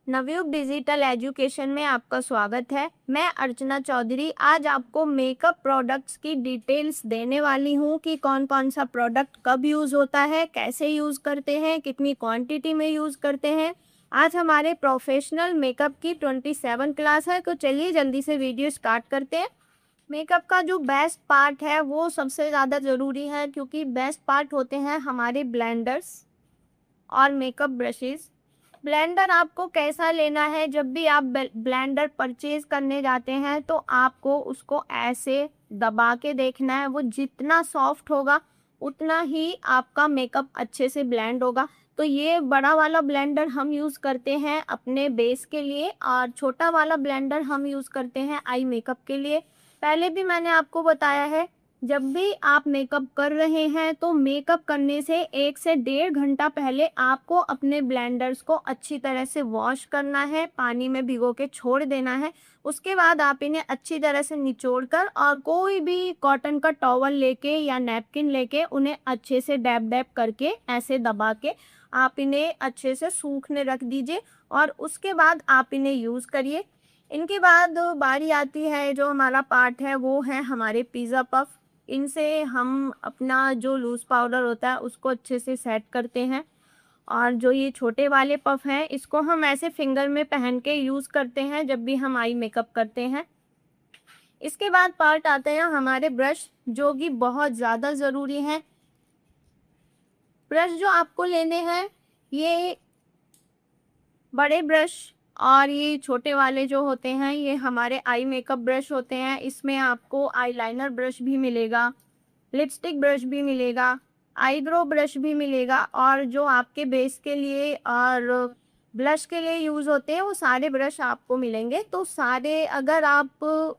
Navyug digital education में आपका स्वागत है। मैं अर्चना चौधरी आज आपको मेकअप प्रोडक्ट्स की डिटेल्स देने वाली हूँ कि कौन कौन सा प्रोडक्ट कब यूज़ होता है, कैसे यूज़ करते हैं, कितनी क्वांटिटी में यूज़ करते हैं। आज हमारे प्रोफेशनल मेकअप की 27 क्लास है, तो चलिए जल्दी से वीडियो स्टार्ट करते हैं। मेकअप का जो बेस्ट पार्ट है वो सबसे ज़्यादा ज़रूरी है, क्योंकि बेस्ट पार्ट होते हैं हमारे ब्लेंडर्स और मेकअप ब्रशेस। ब्लेंडर आपको कैसा लेना है, जब भी आप ब्लेंडर परचेज करने जाते हैं तो आपको उसको ऐसे दबा के देखना है। वो जितना सॉफ्ट होगा उतना ही आपका मेकअप अच्छे से ब्लेंड होगा। तो ये बड़ा वाला ब्लेंडर हम यूज़ करते हैं अपने बेस के लिए, और छोटा वाला ब्लेंडर हम यूज़ करते हैं आई मेकअप के लिए। पहले भी मैंने आपको बताया है, जब भी आप मेकअप कर रहे हैं तो मेकअप करने से 1 से 1.5 घंटा पहले आपको अपने ब्लेंडर्स को अच्छी तरह से वॉश करना है, पानी में भिगो के छोड़ देना है। उसके बाद आप इन्हें अच्छी तरह से निचोड़ कर और कोई भी कॉटन का टॉवल लेके या नैपकिन लेके उन्हें अच्छे से डैब डैब करके ऐसे दबा के आप इन्हें अच्छे से सूखने रख दीजिए, और उसके बाद आप इन्हें यूज़ करिए। इनके बाद बारी आती है, जो हमारा पार्ट है वो है हमारे पिज़्ज़ा पफ। इनसे हम अपना जो लूज़ पाउडर होता है उसको अच्छे से सेट करते हैं, और जो ये छोटे वाले पफ हैं इसको हम ऐसे फिंगर में पहन के यूज़ करते हैं जब भी हम आई मेकअप करते हैं। इसके बाद पार्ट आते हैं हमारे ब्रश, जो कि बहुत ज़्यादा ज़रूरी हैं। ब्रश जो आपको लेने हैं, ये बड़े ब्रश और ये छोटे वाले जो होते हैं ये हमारे आई मेकअप ब्रश होते हैं। इसमें आपको आईलाइनर ब्रश भी मिलेगा, लिपस्टिक ब्रश भी मिलेगा, आईब्रो ब्रश भी मिलेगा, और जो आपके बेस के लिए और ब्लश के लिए यूज़ होते हैं वो सारे ब्रश आपको मिलेंगे। तो सारे, अगर आप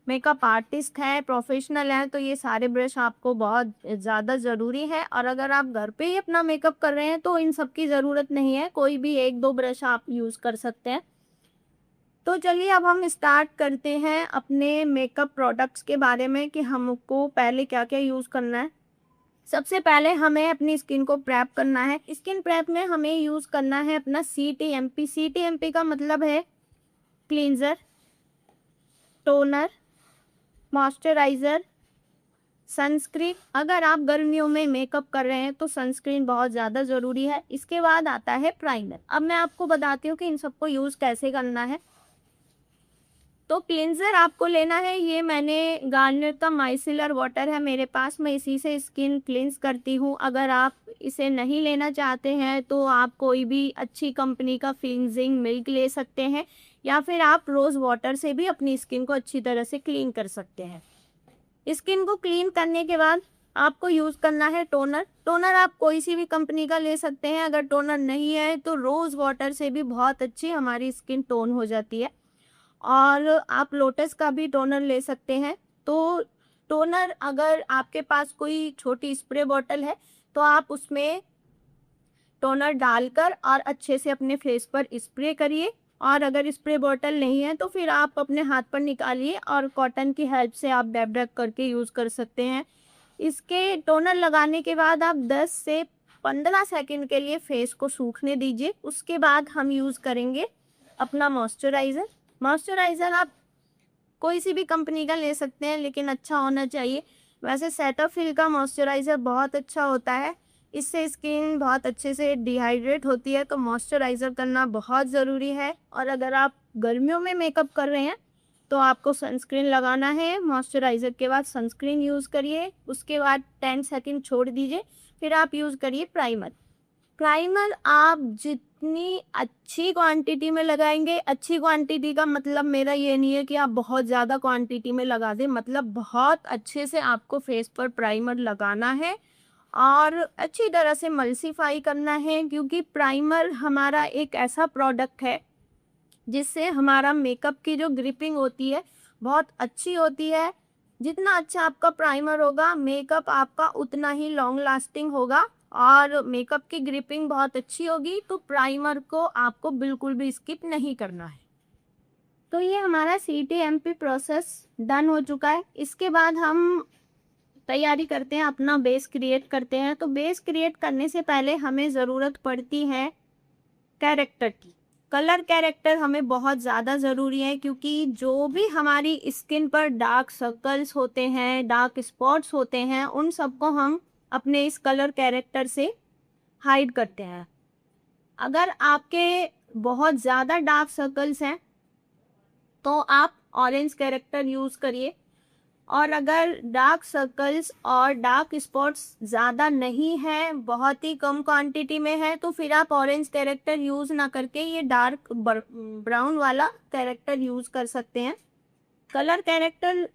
मेकअप आर्टिस्ट हैं, प्रोफेशनल हैं, तो ये सारे ब्रश आपको बहुत ज़्यादा ज़रूरी है। और अगर आप घर पे ही अपना मेकअप कर रहे हैं तो इन सब की ज़रूरत नहीं है, कोई भी 1-2 ब्रश आप यूज़ कर सकते हैं। तो चलिए अब हम स्टार्ट करते हैं अपने मेकअप प्रोडक्ट्स के बारे में कि हमको पहले क्या-क्या यूज़ करना है। सबसे पहले हमें अपनी स्किन को प्रेप करना है। स्किन प्रेप में हमें यूज़ करना है अपना सीटीएमपी। सीटीएमपी का मतलब है क्लींजर, टोनर, मॉइस्चराइज़र, सनस्क्रीन। अगर आप गर्मियों में मेकअप कर रहे हैं तो सनस्क्रीन बहुत ज़्यादा ज़रूरी है। इसके बाद आता है प्राइमर। अब मैं आपको बताती हूँ कि इन सबको यूज़ कैसे करना है। तो क्लींजर आपको लेना है, ये मैंने गार्नियर का माइसिलर वाटर है मेरे पास, मैं इसी से स्किन क्लींस करती हूँ। अगर आप इसे नहीं लेना चाहते हैं तो आप कोई भी अच्छी कंपनी का क्लींजिंग मिल्क ले सकते हैं, या फिर आप रोज़ वाटर से भी अपनी स्किन को अच्छी तरह से क्लीन कर सकते हैं। स्किन को क्लीन करने के बाद आपको यूज़ करना है टोनर। टोनर आप कोई सी भी कंपनी का ले सकते हैं। अगर टोनर नहीं है तो रोज़ वाटर से भी बहुत अच्छी हमारी स्किन टोन हो जाती है, और आप लोटस का भी टोनर ले सकते हैं। तो टोनर, अगर आपके पास कोई छोटी स्प्रे बॉटल है तो आप उसमें टोनर डालकर और अच्छे से अपने फेस पर स्प्रे करिए, और अगर स्प्रे बॉटल नहीं है तो फिर आप अपने हाथ पर निकालिए और कॉटन की हेल्प से आप डैब डैब करके यूज़ कर सकते हैं। इसके टोनर लगाने के बाद आप 10 से 15 सेकंड के लिए फेस को सूखने दीजिए। उसके बाद हम यूज़ करेंगे अपना मॉइस्चराइज़र। मॉइस्चराइज़र आप कोई सी भी कंपनी का ले सकते हैं, लेकिन अच्छा होना चाहिए। वैसे सेटाफिल का मॉइस्चराइज़र बहुत अच्छा होता है, इससे स्किन बहुत अच्छे से डिहाइड्रेट होती है, तो मॉइस्चराइज़र करना बहुत ज़रूरी है। और अगर आप गर्मियों में मेकअप कर रहे हैं तो आपको सनस्क्रीन लगाना है। मॉइस्चराइज़र के बाद सनस्क्रीन यूज़ करिए, उसके बाद 10 सेकंड छोड़ दीजिए, फिर आप यूज़ करिए प्राइमर। प्राइमर आप जितनी अच्छी क्वांटिटी में लगाएँगे, अच्छी क्वांटिटी का मतलब मेरा ये नहीं है कि आप बहुत ज़्यादा क्वांटिटी में लगा दें, मतलब बहुत अच्छे से आपको फेस पर प्राइमर लगाना है और अच्छी तरह से मल्सिफाई करना है, क्योंकि प्राइमर हमारा एक ऐसा प्रोडक्ट है जिससे हमारा मेकअप की जो ग्रिपिंग होती है बहुत अच्छी होती है। जितना अच्छा आपका प्राइमर होगा, मेकअप आपका उतना ही लॉन्ग लास्टिंग होगा, और मेकअप की ग्रिपिंग बहुत अच्छी होगी। तो प्राइमर को आपको बिल्कुल भी स्किप नहीं करना है। तो ये हमारा CTMP प्रोसेस डन हो चुका है। इसके बाद हम तैयारी करते हैं, अपना बेस क्रिएट करते हैं। तो बेस क्रिएट करने से पहले हमें ज़रूरत पड़ती है कैरेक्टर की। कलर कैरेक्टर हमें बहुत ज़्यादा ज़रूरी है, क्योंकि जो भी हमारी स्किन पर डार्क सर्कल्स होते हैं, डार्क स्पॉट्स होते हैं, उन सबको हम अपने इस कलर कैरेक्टर से हाइड करते हैं। अगर आपके बहुत ज़्यादा डार्क सर्कल्स हैं तो आप ऑरेंज कैरेक्टर यूज़ करिए, और अगर डार्क सर्कल्स और डार्क स्पॉट्स ज़्यादा नहीं है, बहुत ही कम क्वांटिटी में है, तो फिर आप ऑरेंज कैरेक्टर यूज़ ना करके ये डार्क ब्राउन वाला कैरेक्टर यूज़ कर सकते हैं। कलर कैरेक्टर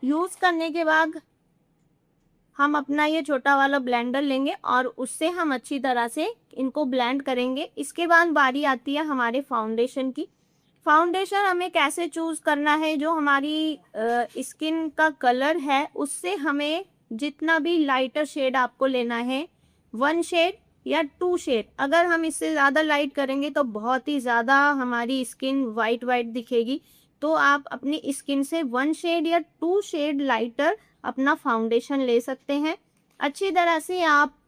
यूज़ करने के बाद हम अपना ये छोटा वाला ब्लेंडर लेंगे और उससे हम अच्छी तरह से इनको ब्लेंड करेंगे। इसके बाद बारी आती है हमारे फाउंडेशन की। फाउंडेशन हमें कैसे चूज़ करना है, जो हमारी स्किन का कलर है उससे हमें जितना भी लाइटर शेड आपको लेना है, 1 शेड या 2 शेड। अगर हम इससे ज़्यादा लाइट करेंगे तो बहुत ही ज़्यादा हमारी स्किन वाइट वाइट दिखेगी, तो आप अपनी स्किन से 1 शेड या 2 शेड लाइटर अपना फाउंडेशन ले सकते हैं। अच्छी तरह से आप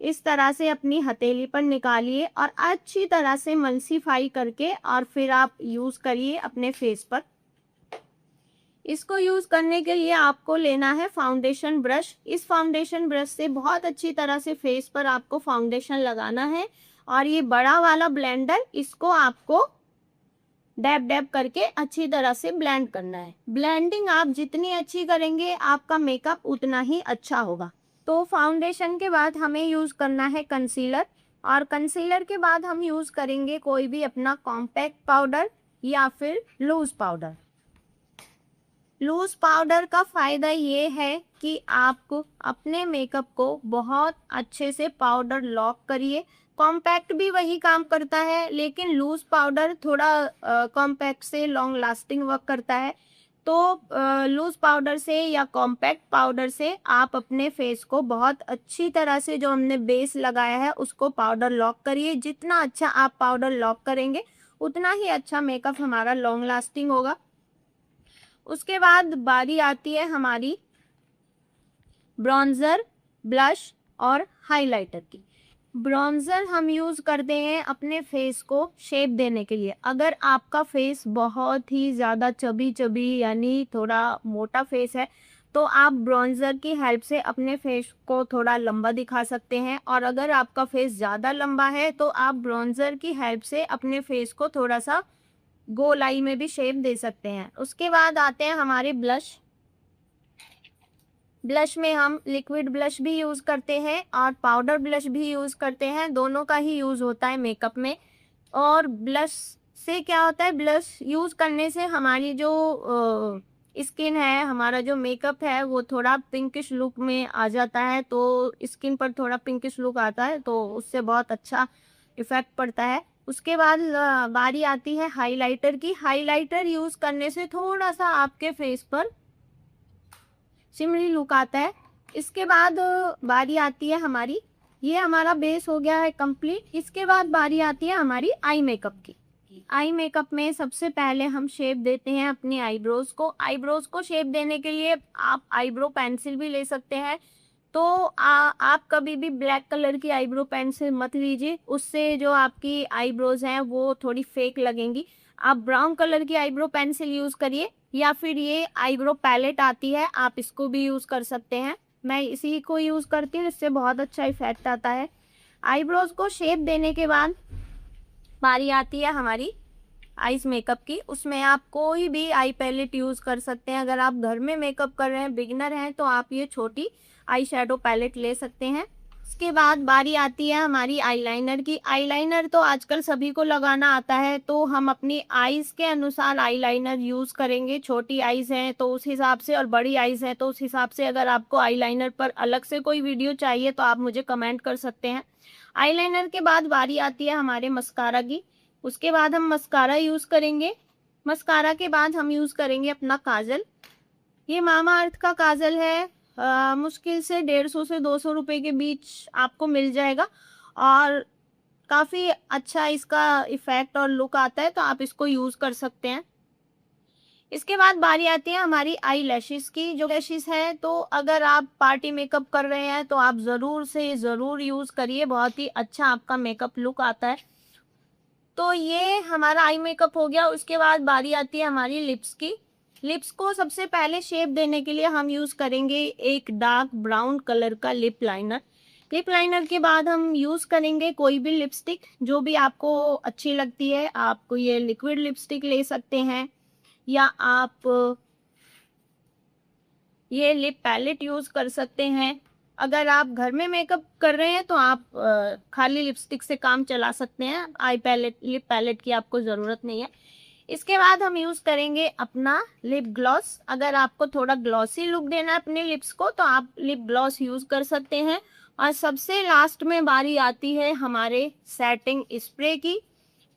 इस तरह से अपनी हथेली पर निकालिए और अच्छी तरह से मल्सीफाई करके और फिर आप यूज़ करिए अपने फेस पर। इसको यूज़ करने के लिए आपको लेना है फाउंडेशन ब्रश। इस फाउंडेशन ब्रश से बहुत अच्छी तरह से फेस पर आपको फाउंडेशन लगाना है, और ये बड़ा वाला ब्लेंडर, इसको आपको डैब डैब करके अच्छी तरह से ब्लेंड करना है। ब्लेंडिंग आप जितनी अच्छी करेंगे आपका मेकअप उतना ही अच्छा होगा। तो फाउंडेशन के बाद हमें यूज़ करना है कंसीलर, और कंसीलर के बाद हम यूज़ करेंगे कोई भी अपना कॉम्पैक्ट पाउडर या फिर लूज़ पाउडर। लूज़ पाउडर का फ़ायदा ये है कि आप अपने मेकअप को बहुत अच्छे से पाउडर लॉक करिए। कॉम्पैक्ट भी वही काम करता है, लेकिन लूज़ पाउडर थोड़ा कॉम्पैक्ट से लॉन्ग लास्टिंग वर्क करता है। तो लूज़ पाउडर से या कॉम्पैक्ट पाउडर से आप अपने फेस को बहुत अच्छी तरह से, जो हमने बेस लगाया है उसको पाउडर लॉक करिए। जितना अच्छा आप पाउडर लॉक करेंगे उतना ही अच्छा मेकअप हमारा लॉन्ग लास्टिंग होगा। उसके बाद बारी आती है हमारी ब्रॉन्ज़र, ब्लश और हाइलाइटर की। ब्रॉन्ज़र हम यूज़ करते हैं अपने फेस को शेप देने के लिए। अगर आपका फेस बहुत ही ज़्यादा चबी चबी यानी थोड़ा मोटा फेस है, तो आप ब्रॉन्ज़र की हेल्प से अपने फेस को थोड़ा लंबा दिखा सकते हैं, और अगर आपका फेस ज़्यादा लंबा है तो आप ब्रॉन्ज़र की हेल्प से अपने फेस को थोड़ा सा गोल आई में भी शेप दे सकते हैं। उसके बाद आते हैं हमारे ब्लश। ब्लश में हम लिक्विड ब्लश भी यूज़ करते हैं और पाउडर ब्लश भी यूज़ करते हैं, दोनों का ही यूज़ होता है मेकअप में। और ब्लश से क्या होता है, ब्लश यूज़ करने से हमारी जो स्किन है, हमारा जो मेकअप है वो थोड़ा पिंकिश लुक में आ जाता है, तो स्किन पर थोड़ा पिंकिश लुक आता है, तो उससे बहुत अच्छा इफ़ेक्ट पड़ता है। उसके बाद बारी आती है हाइलाइटर की। हाइलाइटर यूज़ करने से थोड़ा-सा आपके फेस पर शिमरी लुक आता है। इसके बाद बारी आती है हमारी, ये हमारा बेस हो गया है कंप्लीट। इसके बाद बारी आती है हमारी आई मेकअप की। आई मेकअप में सबसे पहले हम शेप देते हैं अपनी आईब्रोज को। आईब्रोज को शेप देने के लिए आप आईब्रो पेंसिल भी ले सकते हैं। तो आप कभी भी ब्लैक कलर की आईब्रो पेंसिल मत लीजिए, उससे जो आपकी आईब्रोज हैं वो थोड़ी फेक लगेंगी। आप ब्राउन कलर की आईब्रो पेंसिल यूज़ करिए, या फिर ये आईब्रो पैलेट आती है, आप इसको भी यूज़ कर सकते हैं। मैं इसी को यूज़ करती हूँ, इससे बहुत अच्छा इफेक्ट आता है। आईब्रोज को शेप देने के बाद बारी आती है हमारी आईज मेकअप की। उसमें आप कोई भी आई पैलेट यूज़ कर सकते हैं। अगर आप घर में मेकअप कर रहे हैं, बिगिनर हैं, तो आप ये छोटी आई शेडो पैलेट ले सकते हैं। इसके बाद बारी आती है हमारी आईलाइनर की। आईलाइनर तो आजकल सभी को लगाना आता है, तो हम अपनी आईज़ के अनुसार आईलाइनर यूज़ करेंगे। छोटी आईज़ हैं तो उस हिसाब से, और बड़ी आईज़ हैं तो उस हिसाब से। अगर आपको आईलाइनर पर अलग से कोई वीडियो चाहिए तो आप मुझे कमेंट कर सकते हैं। आईलाइनर के बाद बारी आती है हमारे मस्कारा की। उसके बाद हम मस्कारा यूज़ करेंगे। मस्कारा के बाद हम यूज़ करेंगे अपना काजल। ये मामा अर्थ का काजल है। मुश्किल से 150 से 200 रुपए के बीच आपको मिल जाएगा, और काफ़ी अच्छा इसका इफ़ेक्ट और लुक आता है, तो आप इसको यूज़ कर सकते हैं। इसके बाद बारी आती है हमारी आई लैशेज़ की। जो लैशेज़ है, तो अगर आप पार्टी मेकअप कर रहे हैं तो आप ज़रूर से ज़रूर यूज़ करिए, बहुत ही अच्छा आपका मेकअप लुक आता है। तो ये हमारा आई मेकअप हो गया। उसके बाद बारी आती है हमारी लिप्स की। लिप्स को सबसे पहले शेप देने के लिए हम यूज़ करेंगे एक डार्क ब्राउन कलर का लिप लाइनर। लिप लाइनर के बाद हम यूज़ करेंगे कोई भी लिपस्टिक जो भी आपको अच्छी लगती है। आप ये लिक्विड लिपस्टिक ले सकते हैं या आप ये लिप पैलेट यूज़ कर सकते हैं। अगर आप घर में मेकअप कर रहे हैं तो आप खाली लिपस्टिक से काम चला सकते हैं। आई पैलेट लिप पैलेट की आपको ज़रूरत नहीं है। इसके बाद हम यूज़ करेंगे अपना लिप ग्लॉस। अगर आपको थोड़ा ग्लॉसी लुक देना है अपने लिप्स को तो आप लिप ग्लॉस यूज़ कर सकते हैं। और सबसे लास्ट में बारी आती है हमारे सेटिंग स्प्रे की।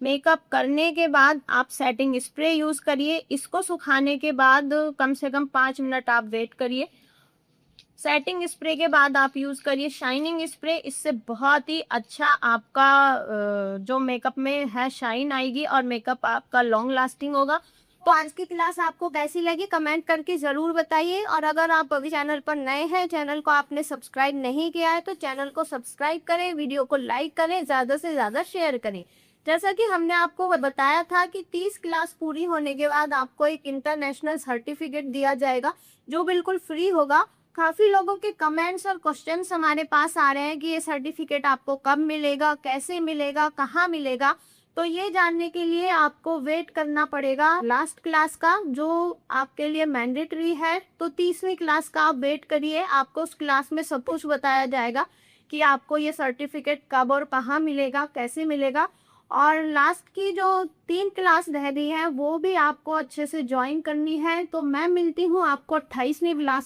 मेकअप करने के बाद आप सेटिंग स्प्रे यूज़ करिए। इसको सुखाने के बाद कम से कम 5 मिनट आप वेट करिए। सेटिंग स्प्रे के बाद आप यूज़ करिए शाइनिंग स्प्रे। इससे बहुत ही अच्छा आपका जो मेकअप में है शाइन आएगी और मेकअप आपका लॉन्ग लास्टिंग होगा। तो आज की क्लास आपको कैसी लगी कमेंट करके ज़रूर बताइए। और अगर आप अभी चैनल पर नए हैं, चैनल को आपने सब्सक्राइब नहीं किया है तो चैनल को सब्सक्राइब करें, वीडियो को लाइक करें, ज़्यादा से ज़्यादा शेयर करें। जैसा कि हमने आपको बताया था कि 30 क्लास पूरी होने के बाद आपको एक इंटरनेशनल सर्टिफिकेट दिया जाएगा जो बिल्कुल फ्री होगा। काफ़ी लोगों के कमेंट्स और क्वेश्चंस हमारे पास आ रहे हैं कि ये सर्टिफिकेट आपको कब मिलेगा, कैसे मिलेगा, कहाँ मिलेगा। तो ये जानने के लिए आपको वेट करना पड़ेगा लास्ट क्लास का जो आपके लिए मैंडेटरी है। तो 30वीं क्लास का आप वेट करिए, आपको उस क्लास में सब कुछ बताया जाएगा कि आपको ये सर्टिफिकेट कब और कहाँ मिलेगा, कैसे मिलेगा। और लास्ट की जो 3 क्लास रह रही है वो भी आपको अच्छे से ज्वाइन करनी है। तो मैं मिलती हूँ आपको 28वीं क्लास